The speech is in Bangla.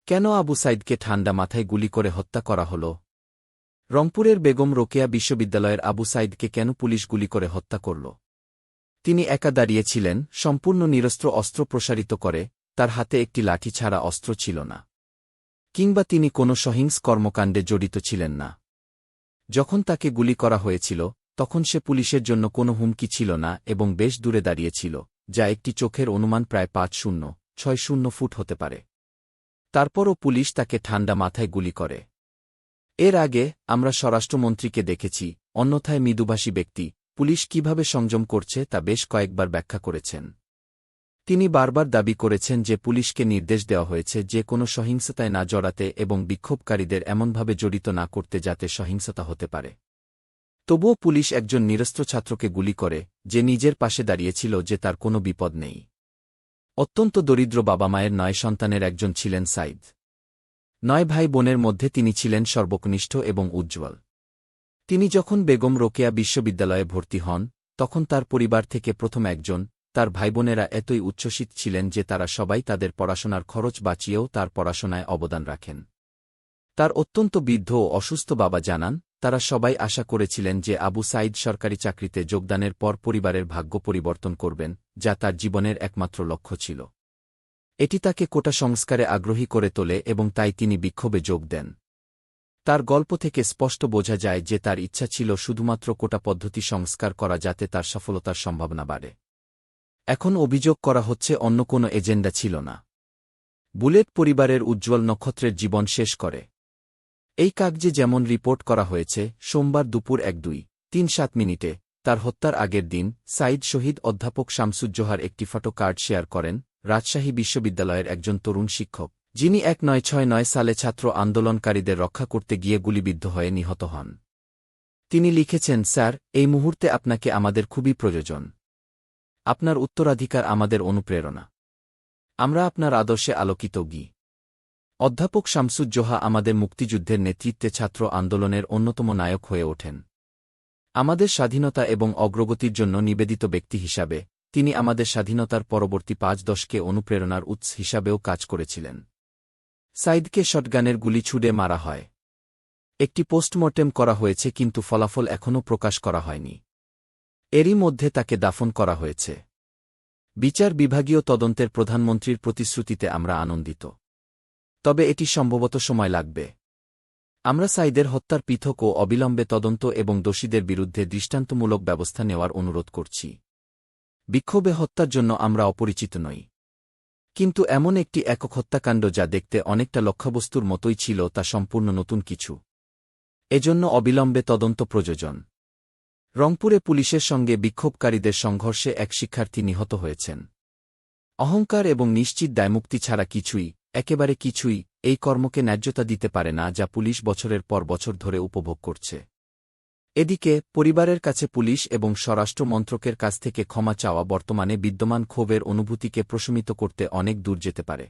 কেন আবু সাইদকে ঠান্ডা মাথায় গুলি করে হত্যা করা হল? রংপুরের বেগম রোকেয়া বিশ্ববিদ্যালয়ের আবু সাইদকে কেন পুলিশ গুলি করে হত্যা করল? তিনি একা দাঁড়িয়েছিলেন, সম্পূর্ণ নিরস্ত্র, অস্ত্র প্রসারিত করে, তার হাতে একটি লাঠি ছাড়া অস্ত্র ছিল না। কিংবা তিনি কোনো সহিংস কর্মকাণ্ডে জড়িত ছিলেন না। যখন তাকে গুলি করা হয়েছিল, তখন সে পুলিশের জন্য কোনো হুমকি ছিল না এবং বেশ দূরে দাঁড়িয়েছিল, যা একটি চোখের অনুমান প্রায় ৫-০-৬-০ ফুট হতে পারে। তারপরও পুলিশ তাকে ঠান্ডা মাথায় গুলি করে। এর আগে আমরা স্বরাষ্ট্রমন্ত্রীকে দেখেছি, অন্যথায় মৃদুভাষী ব্যক্তি, পুলিশ কিভাবে সংযম করছে তা বেশ কয়েকবার ব্যাখ্যা করেছেন। তিনি বারবার দাবি করেছেন যে পুলিশকে নির্দেশ দেওয়া হয়েছে যে কোনো সহিংসতায় না জড়াতে এবং বিক্ষোভকারীদের এমনভাবে জড়িত না করতে যাতে সহিংসতা হতে পারে। তবুও পুলিশ একজন নিরস্ত্র ছাত্রকে গুলি করে, যে নিজের পাশে দাঁড়িয়েছিল, যে তার কোনো বিপদ নেই। অত্যন্ত দরিদ্র বাবা-মায়ের ৯ সন্তানের একজন ছিলেন সাইদ। ৯ ভাই বোনের মধ্যে তিনি ছিলেন সর্বকনিষ্ঠ এবং উজ্জ্বল। তিনি যখন বেগম রোকেয়া বিশ্ববিদ্যালয়ে ভর্তি হন, তখন তার পরিবার থেকে প্রথম একজন, তার ভাইবোনেরা এতই উচ্ছ্বসিত ছিলেন যে তারা সবাই তাদের পড়াশোনার খরচ বাঁচিয়েও তার পড়াশোনায় অবদান রাখেন। তার অত্যন্ত বৃদ্ধ ও অসুস্থ বাবা জানান, তারা সবাই আশা করেছিলেন যে আবু সাইদ সরকারি চাকরিতে যোগদানের পর পরিবারের ভাগ্য পরিবর্তন করবেন, যা তার জীবনের একমাত্র লক্ষ্য ছিল। এটি তাকে কোটা সংস্কারে আগ্রহী করে তোলে এবং তাই তিনি বিক্ষোভে যোগ দেন। তার গল্প থেকে স্পষ্ট বোঝা যায় যে তার ইচ্ছা ছিল শুধুমাত্র কোটা পদ্ধতি সংস্কার করা যাতে তার সফলতার সম্ভাবনা বাড়ে। এখন অভিযোগ করা হচ্ছে অন্য কোনো এজেন্ডা ছিল না। বুলেট পরিবারের উজ্জ্বল নক্ষত্রের জীবন শেষ করে। এই কাগজে যেমন রিপোর্ট করা হয়েছে, সোমবার দুপুর ১:২৩ তার হত্যার আগের দিন, সাইদ শহীদ অধ্যাপক শামসুজ্জোহার একটি ফটো কার্ড শেয়ার করেন, রাজশাহী বিশ্ববিদ্যালয়ের একজন তরুণ শিক্ষক, যিনি ১৯৬৯ সালে ছাত্র আন্দোলনকারীদের রক্ষা করতে গিয়ে গুলিবিদ্ধ হয়ে নিহত হন। তিনি লিখেছেন, স্যার, এই মুহূর্তে আপনাকে আমাদের খুবই প্রয়োজন। আপনার উত্তরাধিকার আমাদের অনুপ্রেরণা। আমরা আপনার আদর্শে আলোকিত। অধ্যাপক শামসুজ্জোহা আমাদের মুক্তিযুদ্ধের নেতৃত্বে ছাত্র আন্দোলনের অন্যতম নায়ক হয়ে ওঠেন। আমাদের স্বাধীনতা এবং অগ্রগতির জন্য নিবেদিত ব্যক্তি হিসাবে, তিনি আমাদের স্বাধীনতার পরবর্তী ৫ দশকে অনুপ্রেরণার উৎস হিসাবেও কাজ করেছিলেন। সাইদকে শটগানের গুলি ছুড়ে মারা হয়। একটি পোস্টমর্টেম করা হয়েছে কিন্তু ফলাফল এখনও প্রকাশ করা হয়নি। এরই মধ্যে তাকে দাফন করা হয়েছে। বিচার বিভাগীয় তদন্তের প্রধানমন্ত্রীর প্রতিশ্রুতিতে আমরা আনন্দিত। তবে এটি সম্ভবত সময় লাগবে। আমরা সাইদের হত্যার পৃথক ও অবিলম্বে তদন্ত এবং দোষীদের বিরুদ্ধে দৃষ্টান্তমূলক ব্যবস্থা নেওয়ার অনুরোধ করছি। বিক্ষোভে হত্যার জন্য আমরা অপরিচিত নই। কিন্তু এমন একটি একক হত্যাকাণ্ড যা দেখতে অনেকটা লক্ষ্যবস্তুর মতোই ছিল, তা সম্পূর্ণ নতুন কিছু। এজন্য অবিলম্বে তদন্ত প্রয়োজন। রংপুরে পুলিশের সঙ্গে বিক্ষোভকারীদের সংঘর্ষে এক শিক্ষার্থী নিহত হয়েছেন। অহংকার এবং নিশ্চিত দায়মুক্তি ছাড়া কিছুই, একেবারে কিছুই, এই কর্মকে ন্যায্যতা দিতে পারে না যা পুলিশ বছরের পর বছর ধরে উপভোগ করছে। এদিকে, পরিবারের কাছে পুলিশ এবং স্বরাষ্ট্র মন্ত্রকের কাছ থেকে ক্ষমা চাওয়া বর্তমানে বিদ্যমান ক্ষোভের অনুভূতিকে প্রশমিত করতে অনেক দূর যেতে পারে।